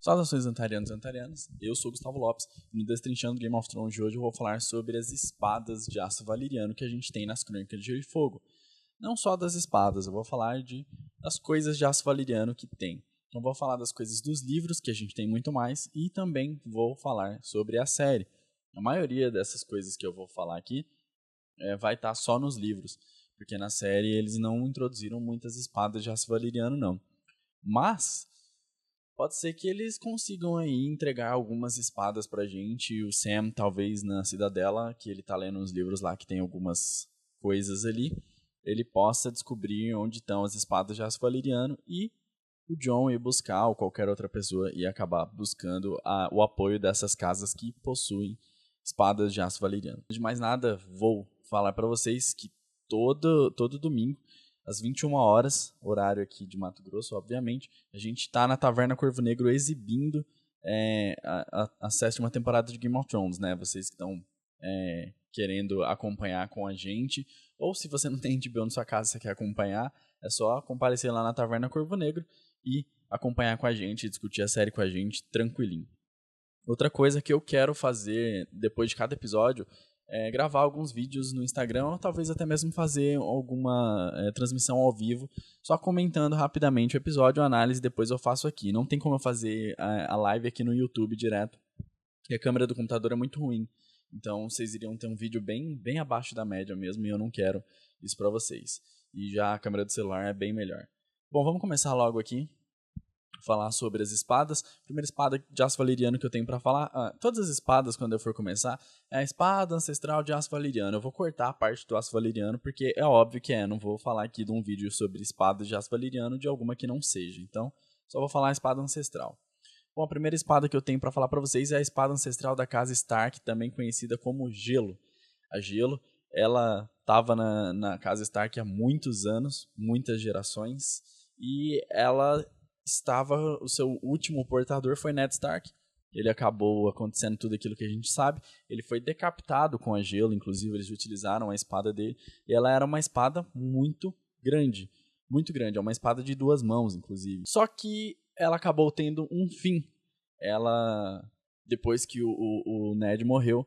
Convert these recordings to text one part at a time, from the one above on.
Saudações antarianos e antarianas, eu sou o Gustavo Lopes e no Destrinchando Game of Thrones de hoje eu vou falar sobre as espadas de aço valeriano que a gente tem nas Crônicas de Gelo e Fogo. Não só das espadas, eu vou falar das coisas de aço valeriano que tem. Então vou falar das coisas dos livros, que a gente tem muito mais, e também vou falar sobre a série. A maioria dessas coisas que eu vou falar aqui vai estar só nos livros, porque na série eles não introduziram muitas espadas de aço valeriano não. Mas pode ser que eles consigam aí entregar algumas espadas pra gente. E o Sam, talvez na Cidadela, que ele tá lendo uns livros lá que tem algumas coisas ali, ele possa descobrir onde estão as espadas de aço valeriano e o Jon ir buscar, ou qualquer outra pessoa, e acabar buscando o apoio dessas casas que possuem espadas de aço valeriano. De mais nada, vou falar pra vocês que todo domingo, às 21 horas, horário aqui de Mato Grosso, obviamente, a gente está na Taverna Corvo Negro exibindo a 7ª temporada de Game of Thrones, né? Vocês que estão querendo acompanhar com a gente, ou se você não tem HBO na sua casa e você quer acompanhar, é só comparecer lá na Taverna Corvo Negro e acompanhar com a gente, discutir a série com a gente, tranquilinho. Outra coisa que eu quero fazer depois de cada episódio gravar alguns vídeos no Instagram, ou talvez até mesmo fazer alguma transmissão ao vivo, só comentando rapidamente o episódio, a análise, depois eu faço aqui. Não tem como eu fazer a live aqui no YouTube direto, porque a câmera do computador é muito ruim. Então vocês iriam ter um vídeo bem abaixo da média mesmo, e eu não quero isso pra vocês. E já a câmera do celular é bem melhor. Bom, vamos começar logo aqui. Falar sobre as espadas. A primeira espada de aço valeriano que eu tenho pra falar, todas as espadas, quando eu for começar, é a espada ancestral de aço valeriano. Eu vou cortar a parte do aço valeriano, porque é óbvio que não vou falar aqui de um vídeo sobre espadas de aço valeriano de alguma que não seja. Então, só vou falar a espada ancestral. Bom, a primeira espada que eu tenho pra falar pra vocês é a espada ancestral da casa Stark, também conhecida como Gelo. A Gelo, ela estava na casa Stark há muitos anos, muitas gerações, e ela o seu último portador foi Ned Stark. Ele acabou acontecendo tudo aquilo que a gente sabe. Ele foi decapitado com a Gelo, inclusive eles utilizaram a espada dele. E ela era uma espada muito grande. Muito grande, é uma espada de 2 mãos, inclusive. Só que ela acabou tendo um fim. Depois que o Ned morreu,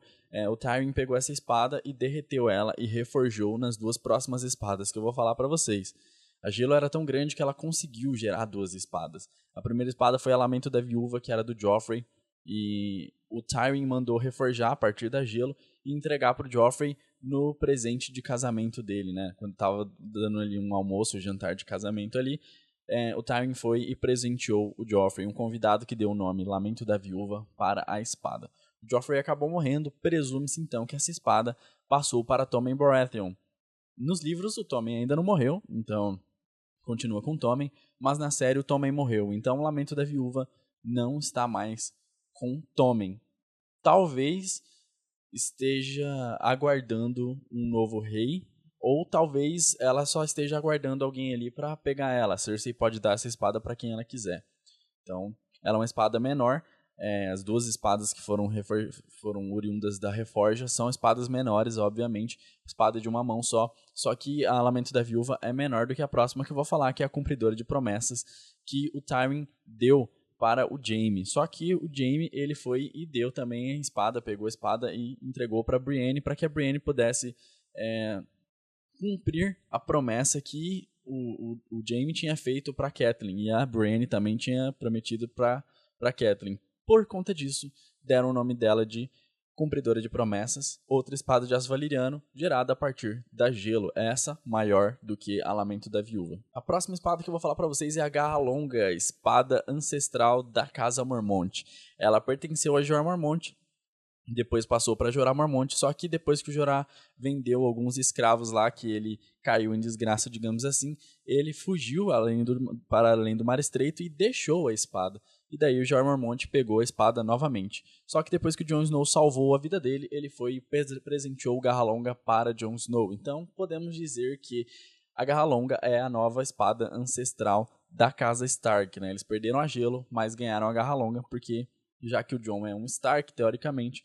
o Tywin pegou essa espada e derreteu ela e reforjou nas 2 próximas espadas que eu vou falar pra vocês. A Gelo era tão grande que ela conseguiu gerar 2 espadas. A primeira espada foi a Lamento da Viúva, que era do Joffrey, e o Tywin mandou reforjar a partir da Gelo e entregar pro Joffrey no presente de casamento dele, né? Quando tava dando ali um almoço, um jantar de casamento ali, o Tywin foi e presenteou o Joffrey, um convidado que deu o nome Lamento da Viúva para a espada. O Joffrey acabou morrendo, presume-se então que essa espada passou para Tommen Baratheon. Nos livros o Tommen ainda não morreu, então continua com o Tommen, mas na série o Tommen morreu, então o Lamento da Viúva não está mais com Tommen. Talvez esteja aguardando um novo rei, ou talvez ela só esteja aguardando alguém ali para pegar ela. A Cersei pode dar essa espada para quem ela quiser. Então, ela é uma espada menor. As 2 espadas que foram oriundas da Reforja são espadas menores, obviamente, espada de uma mão só que a Lamento da Viúva é menor do que a próxima que eu vou falar, que é a Cumpridora de Promessas, que o Tywin deu para o Jaime. Só que o Jaime, ele foi e deu também a espada, pegou a espada e entregou para Brienne, para que a Brienne pudesse cumprir a promessa que o Jaime tinha feito para Catelyn, e a Brienne também tinha prometido para Catelyn. Por conta disso, deram o nome dela de Cumpridora de Promessas, outra espada de aço valeriano, gerada a partir da Gelo, essa maior do que a Lamento da Viúva. A próxima espada que eu vou falar para vocês é a Garra Longa, espada ancestral da Casa Mormont. Ela pertenceu a Jorah Mormont, depois passou para Jorah Mormont, só que depois que o Jorah vendeu alguns escravos lá, que ele caiu em desgraça, digamos assim, ele fugiu para além do Mar Estreito e deixou a espada. E daí o Jorah Mormont pegou a espada novamente. Só que depois que o Jon Snow salvou a vida dele, ele foi e presenteou o Garra Longa para Jon Snow. Então podemos dizer que a Garra Longa é a nova espada ancestral da casa Stark, né? Eles perderam a Gelo, mas ganharam a Garra Longa, porque já que o Jon é um Stark, teoricamente,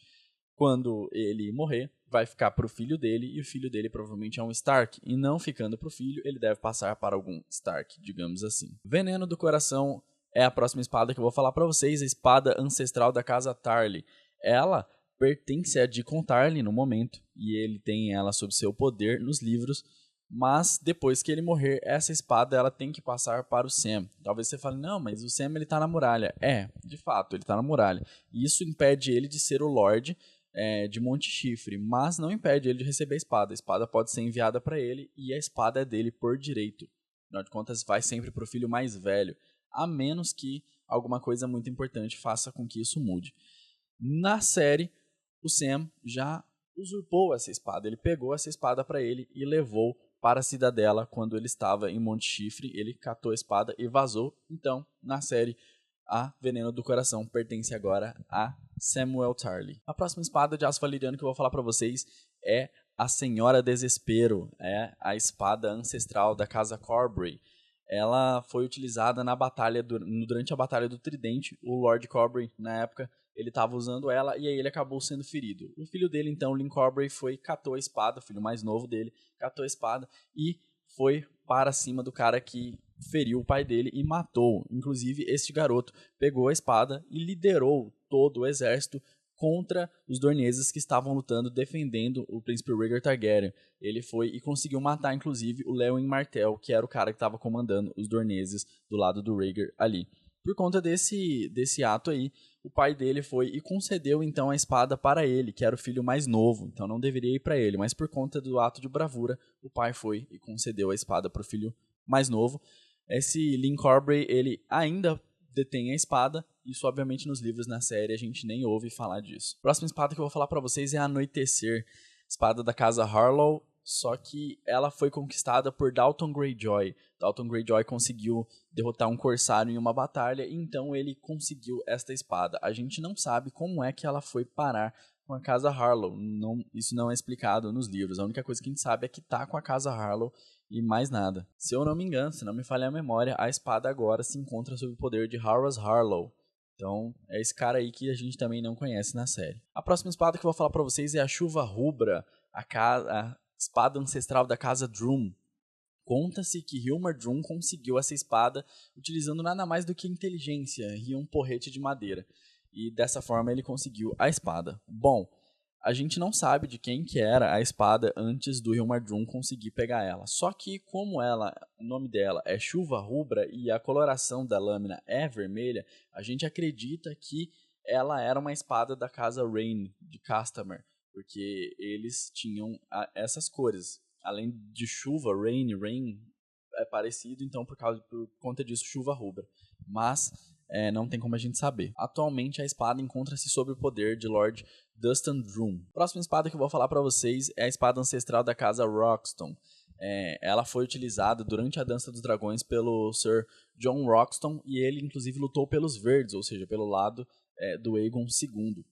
quando ele morrer, vai ficar pro filho dele, e o filho dele provavelmente é um Stark, e não ficando pro filho, ele deve passar para algum Stark, digamos assim. Veneno do Coração é a próxima espada que eu vou falar pra vocês, a espada ancestral da casa Tarly. Ela pertence a Deacon Tarly no momento, e ele tem ela sob seu poder nos livros, mas depois que ele morrer, essa espada ela tem que passar para o Sam. Talvez você fale, não, mas o Sam ele tá na muralha. É, de fato, ele tá na muralha. E isso impede ele de ser o Lorde de Monte Chifre, mas não impede ele de receber a espada. A espada pode ser enviada para ele e a espada é dele por direito. Afinal de contas, vai sempre para o filho mais velho, a menos que alguma coisa muito importante faça com que isso mude. Na série, o Sam já usurpou essa espada. Ele pegou essa espada para ele e levou para a cidadela quando ele estava em Monte Chifre. Ele catou a espada e vazou. Então, na série, a Veneno do Coração pertence agora a Samuel Tarly. A próxima espada de aço valeriano que eu vou falar para vocês é a Senhora Desespero. É a espada ancestral da casa Corbray. Ela foi utilizada na batalha durante a Batalha do Tridente. O Lord Corbray, na época, ele estava usando ela e aí ele acabou sendo ferido. O filho dele, então, Lyn Corbray, catou a espada, o filho mais novo dele, catou a espada e foi para cima do cara que feriu o pai dele e matou. Inclusive, este garoto pegou a espada e liderou todo o exército contra os Dorneses que estavam lutando, defendendo o príncipe Rhaegar Targaryen. Ele foi e conseguiu matar, inclusive, o Léwyn Martell, que era o cara que estava comandando os Dorneses do lado do Rhaegar ali. Por conta desse ato aí, o pai dele foi e concedeu então a espada para ele, que era o filho mais novo, então não deveria ir para ele, mas por conta do ato de bravura, o pai foi e concedeu a espada para o filho mais novo. Esse Lyn Corbray, ele ainda detém a espada, isso obviamente nos livros, na série, a gente nem ouve falar disso. A próxima espada que eu vou falar para vocês é a Anoitecer, espada da casa Harlow, só que ela foi conquistada por Dalton Greyjoy. Dalton Greyjoy conseguiu derrotar um corsário em uma batalha, e então ele conseguiu esta espada. A gente não sabe como é que ela foi parar com a casa Harlow, isso não é explicado nos livros. A única coisa que a gente sabe é que tá com a casa Harlow e mais nada. Se eu não me engano, se não me falha a memória, a espada agora se encontra sob o poder de Harras Harlow. Então, é esse cara aí que a gente também não conhece na série. A próxima espada que eu vou falar pra vocês é a Chuva Rubra, a espada ancestral da casa Droom. Conta-se que Hilmar Droom conseguiu essa espada utilizando nada mais do que inteligência e um porrete de madeira. E dessa forma ele conseguiu a espada. Bom, a gente não sabe de quem que era a espada antes do Hilmar Droom conseguir pegar ela. Só que como o nome dela é Chuva Rubra e a coloração da lâmina é vermelha, a gente acredita que ela era uma espada da casa Rain de Castamere, porque eles tinham essas cores. Além de chuva, rain é parecido, então por conta disso, Chuva Rubra. Mas não tem como a gente saber. Atualmente a espada encontra-se sob o poder de Lord Dustin Droom. A próxima espada que eu vou falar para vocês é a espada ancestral da casa Roxton. Ela foi utilizada durante a Dança dos Dragões pelo Sir John Roxton e ele inclusive lutou pelos verdes, ou seja, pelo lado do Aegon II.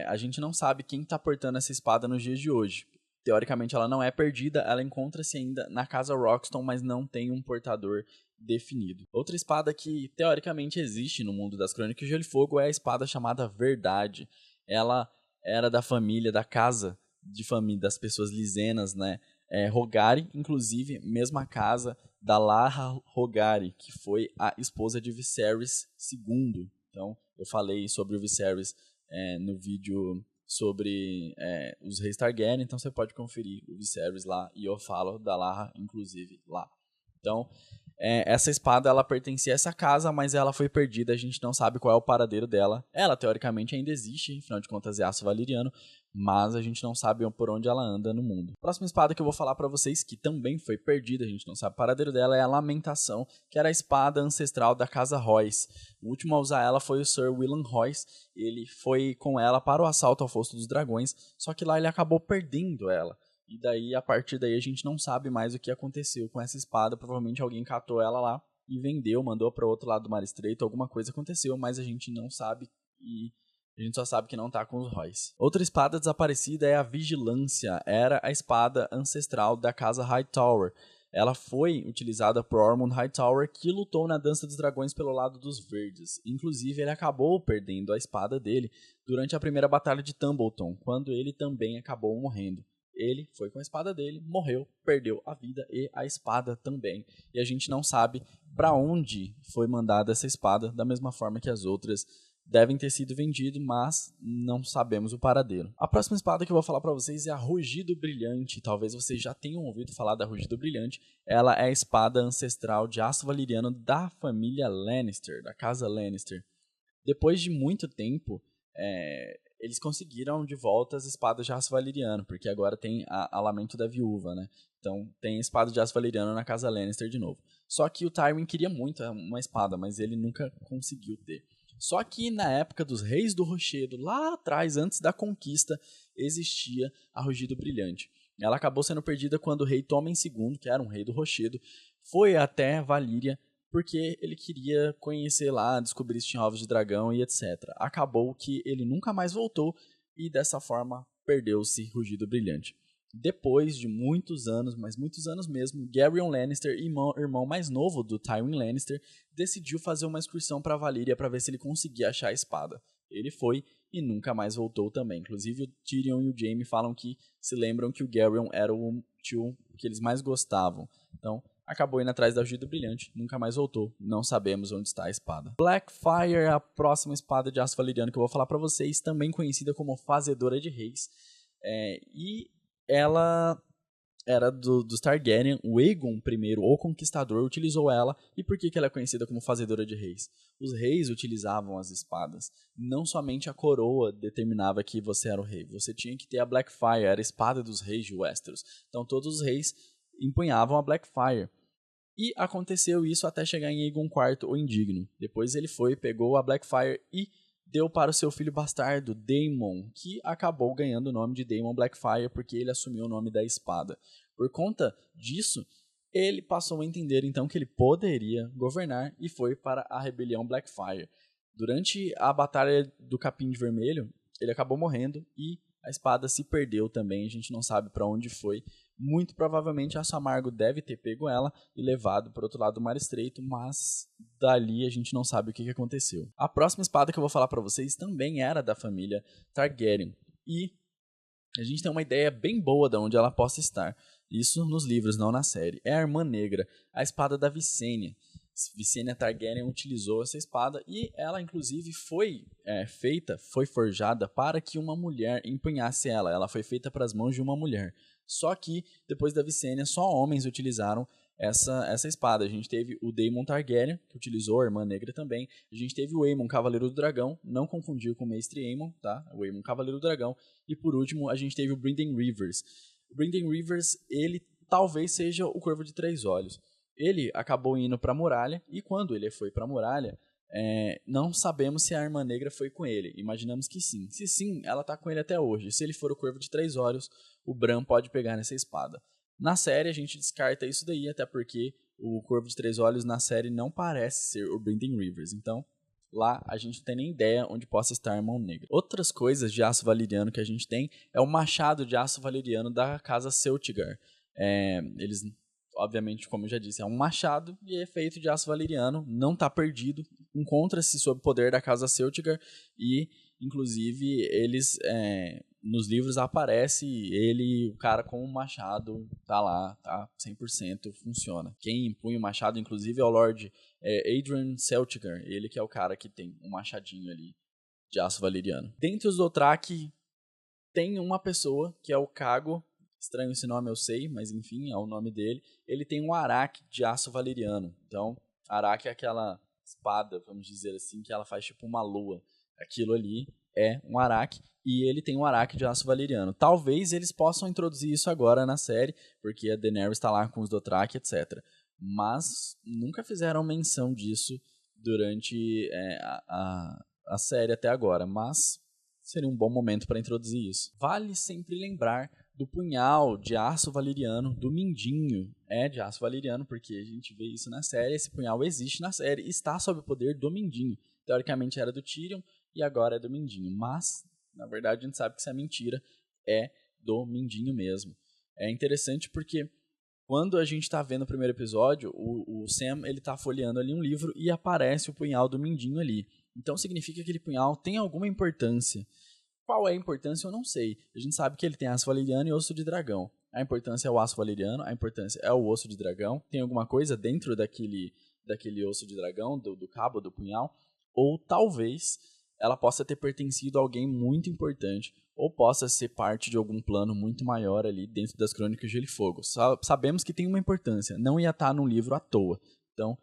A gente não sabe quem está portando essa espada nos dias de hoje. Teoricamente ela não é perdida, ela encontra-se ainda na casa Roxton, mas não tem um portador definido. Outra espada que teoricamente existe no mundo das Crônicas de Gelo e Fogo é a espada chamada Verdade. Ela era da família, da casa de família das pessoas lisenas, né? Rogari, inclusive, mesma casa da Lara Rogari, que foi a esposa de Viserys II. Então, eu falei sobre o Viserys no vídeo sobre os reis Targaryen, então você pode conferir o Viserys lá e eu falo da Lara, inclusive, lá. Então, essa espada ela pertencia a essa casa, mas ela foi perdida, a gente não sabe qual é o paradeiro dela. Ela, teoricamente, ainda existe, afinal de contas é aço valeriano, mas a gente não sabe por onde ela anda no mundo. A próxima espada que eu vou falar pra vocês, que também foi perdida, a gente não sabe o paradeiro dela, é a Lamentação, que era a espada ancestral da casa Royce. O último a usar ela foi o Sir William Royce, ele foi com ela para o assalto ao Fosso dos Dragões, só que lá ele acabou perdendo ela. E daí, a partir daí, a gente não sabe mais o que aconteceu com essa espada. Provavelmente alguém catou ela lá e vendeu, mandou para o outro lado do Mar Estreito. Alguma coisa aconteceu, mas a gente não sabe e a gente só sabe que não tá com os Royce. Outra espada desaparecida é a Vigilância. Era a espada ancestral da casa Hightower. Ela foi utilizada por Ormond Hightower, que lutou na Dança dos Dragões pelo lado dos Verdes. Inclusive, ele acabou perdendo a espada dele durante a primeira batalha de Tumbleton, quando ele também acabou morrendo. Ele foi com a espada dele, morreu, perdeu a vida e a espada também. E a gente não sabe para onde foi mandada essa espada, da mesma forma que as outras devem ter sido vendidas, mas não sabemos o paradeiro. A próxima espada que eu vou falar para vocês é a Rugido Brilhante. Talvez vocês já tenham ouvido falar da Rugido Brilhante. Ela é a espada ancestral de aço valeriano da família Lannister, da casa Lannister. Depois de muito tempo, eles conseguiram de volta as espadas de aço valeriano, porque agora tem a Lamento da Viúva, né? Então tem a espada de aço valeriano na casa Lannister de novo. Só que o Tywin queria muito uma espada, mas ele nunca conseguiu ter. Só que na época dos Reis do Rochedo, lá atrás, antes da conquista, existia a Rugido Brilhante. Ela acabou sendo perdida quando o rei Tommen II, que era um rei do Rochedo, foi até Valíria porque ele queria conhecer lá, descobrir se tinha ovos de dragão e etc. Acabou que ele nunca mais voltou e dessa forma perdeu-se Rugido Brilhante. Depois de muitos anos, mas muitos anos mesmo, Garyon Lannister, irmão mais novo do Tywin Lannister, decidiu fazer uma excursão para Valíria para ver se ele conseguia achar a espada. Ele foi e nunca mais voltou também. Inclusive o Tyrion e o Jaime falam que se lembram que o Garyon era o tio que eles mais gostavam. Então, acabou indo atrás da Rugido Brilhante, nunca mais voltou. Não sabemos onde está a espada. Blackfyre é a próxima espada de aço valeriano que eu vou falar para vocês, também conhecida como Fazedora de Reis. E ela era dos Targaryen. O Aegon I, o Conquistador, utilizou ela. E por que ela é conhecida como Fazedora de Reis? Os reis utilizavam as espadas. Não somente a coroa determinava que você era o rei. Você tinha que ter a Blackfyre, era a espada dos reis de Westeros. Então todos os reis empunhavam a Blackfyre. E aconteceu isso até chegar em Aegon IV, o Indigno. Depois ele pegou a Blackfyre e deu para o seu filho bastardo, Daemon, que acabou ganhando o nome de Daemon Blackfyre porque ele assumiu o nome da espada. Por conta disso, ele passou a entender então que ele poderia governar e foi para a rebelião Blackfyre. Durante a batalha do Capim de Vermelho, ele acabou morrendo e a espada se perdeu também, a gente não sabe para onde foi. Muito provavelmente Aço Amargo deve ter pego ela e levado para o outro lado do Mar Estreito, mas dali a gente não sabe o que aconteceu. A próxima espada que eu vou falar para vocês também era da família Targaryen, e a gente tem uma ideia bem boa de onde ela possa estar. Isso nos livros, não na série. É a Irmã Negra, a espada da Visenya. Visenya Targaryen utilizou essa espada e ela inclusive foi forjada para que uma mulher empunhasse ela. Ela foi feita para as mãos de uma mulher. Só que depois da Visenya só homens utilizaram essa espada. A gente teve o Daemon Targaryen, que utilizou a Irmã Negra também. A gente teve o Aemon Cavaleiro do Dragão, não confundir com o Mestre Aemon, tá? O Aemon Cavaleiro do Dragão. E por último, a gente teve o Brynden Rivers. O Brynden Rivers, ele talvez seja o Corvo de Três Olhos. Ele acabou indo para a muralha, e quando ele foi para a muralha, não sabemos se a Irmã Negra foi com ele. Imaginamos que sim. Se sim, ela está com ele até hoje. Se ele for o Corvo de Três Olhos, o Bran pode pegar nessa espada. Na série a gente descarta isso daí, até porque o Corvo de Três Olhos na série não parece ser o Brynden Rivers. Então, lá a gente não tem nem ideia onde possa estar a Irmã Negra. Outras coisas de aço valeriano que a gente tem é o machado de aço valeriano da casa Celtigar. Eles, obviamente, como eu já disse, é um machado e é feito de aço valeriano, não está perdido, encontra-se sob o poder da casa Celtigar e, inclusive, eles... nos livros aparece ele, o cara com o machado, tá lá, tá 100%, funciona. Quem empunha o machado, inclusive, é o Lord Adrian Celtigar, ele que é o cara que tem um machadinho ali de aço valeriano. Dentre os Dothraki, tem uma pessoa, que é o Cago, estranho esse nome eu sei, mas enfim, é o nome dele. Ele tem um araque de aço valeriano. Então, araque é aquela espada, vamos dizer assim, que ela faz tipo uma lua. Aquilo ali é um araque, e ele tem um araque de aço valeriano. Talvez eles possam introduzir isso agora na série, porque a Daenerys está lá com os Dothraki, etc. Mas nunca fizeram menção disso durante a série até agora, mas seria um bom momento para introduzir isso. Vale sempre lembrar do punhal de aço valeriano do Mindinho. É de aço valeriano, porque a gente vê isso na série, esse punhal existe na série, está sob o poder do Mindinho. Teoricamente era do Tyrion, e agora é do Mindinho, mas na verdade a gente sabe que isso é mentira, é do Mindinho mesmo. É interessante porque quando a gente está vendo o primeiro episódio, o Sam ele tá folheando ali um livro e aparece o punhal do Mindinho ali. Então significa que aquele punhal tem alguma importância. Qual é a importância eu não sei. A gente sabe que ele tem aço valeriano e osso de dragão. A importância é o aço valeriano, a importância é o osso de dragão. Tem alguma coisa dentro daquele daquele osso de dragão, do cabo, do punhal, ou talvez ela possa ter pertencido a alguém muito importante, ou possa ser parte de algum plano muito maior ali dentro das Crônicas de Gelo e Fogo. Sabemos que tem uma importância, não ia estar num livro à toa. Então,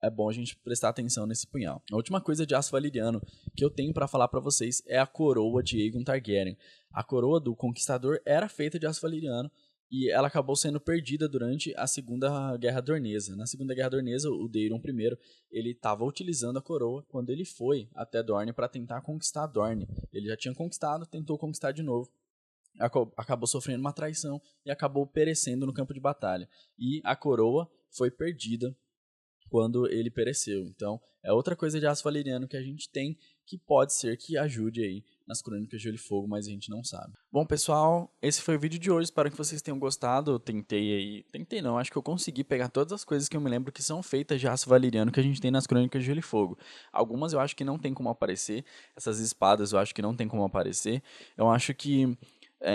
é bom a gente prestar atenção nesse punhal. A última coisa de aço valeriano que eu tenho para falar para vocês é a coroa de Aegon Targaryen. A coroa do Conquistador era feita de aço valeriano e ela acabou sendo perdida durante a Segunda Guerra Dornesa. Na Segunda Guerra Dornesa, o Daemon I, ele estava utilizando a coroa quando ele foi até Dorne para tentar conquistar Dorne. Ele já tinha conquistado, tentou conquistar de novo. Acabou sofrendo uma traição e acabou perecendo no campo de batalha. E a coroa foi perdida quando ele pereceu. Então, é outra coisa de aço valeriano que a gente tem que pode ser que ajude aí nas Crônicas de Gelo e Fogo, mas a gente não sabe. Bom, pessoal, esse foi o vídeo de hoje. Espero que vocês tenham gostado. Eu tentei não, acho que eu consegui pegar todas as coisas que eu me lembro que são feitas de aço valeriano que a gente tem nas Crônicas de Gelo e Fogo. Algumas eu acho que não tem como aparecer. Essas espadas eu acho que não tem como aparecer. Eu acho que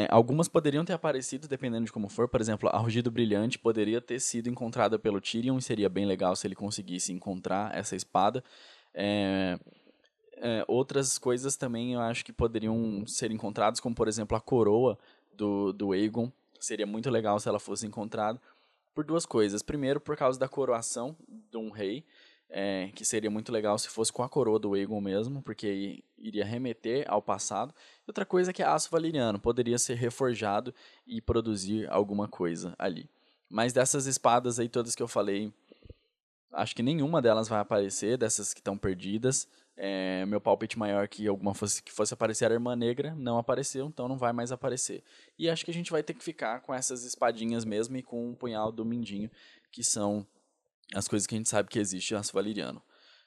algumas poderiam ter aparecido, dependendo de como for. Por exemplo, a Rugido Brilhante poderia ter sido encontrada pelo Tyrion, e seria bem legal se ele conseguisse encontrar essa espada. Outras coisas também eu acho que poderiam ser encontradas, como por exemplo a coroa do Aegon. Seria muito legal se ela fosse encontrada, por duas coisas. Primeiro, por causa da coroação de um rei, que seria muito legal se fosse com a coroa do Aegon mesmo, porque iria remeter ao passado. E outra coisa é que é aço valeriano, poderia ser reforjado e produzir alguma coisa ali. Mas dessas espadas aí todas que eu falei, acho que nenhuma delas vai aparecer, dessas que estão perdidas. Meu palpite maior que alguma que fosse aparecer a Irmã Negra, não apareceu, então não vai mais aparecer. E acho que a gente vai ter que ficar com essas espadinhas mesmo e com um punhal do Mindinho, que são as coisas que a gente sabe que existe aço valeriano.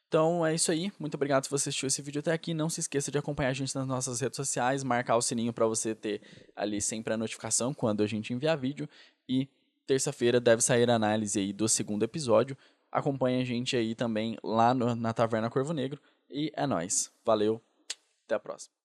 Então é isso aí, muito obrigado se você assistiu esse vídeo até aqui. Não se esqueça de acompanhar a gente nas nossas redes sociais, marcar o sininho para você ter ali sempre a notificação quando a gente enviar vídeo. E terça-feira deve sair a análise aí do segundo episódio. Acompanhe a gente aí também lá na Taverna Corvo Negro. E é nóis. Valeu, até a próxima.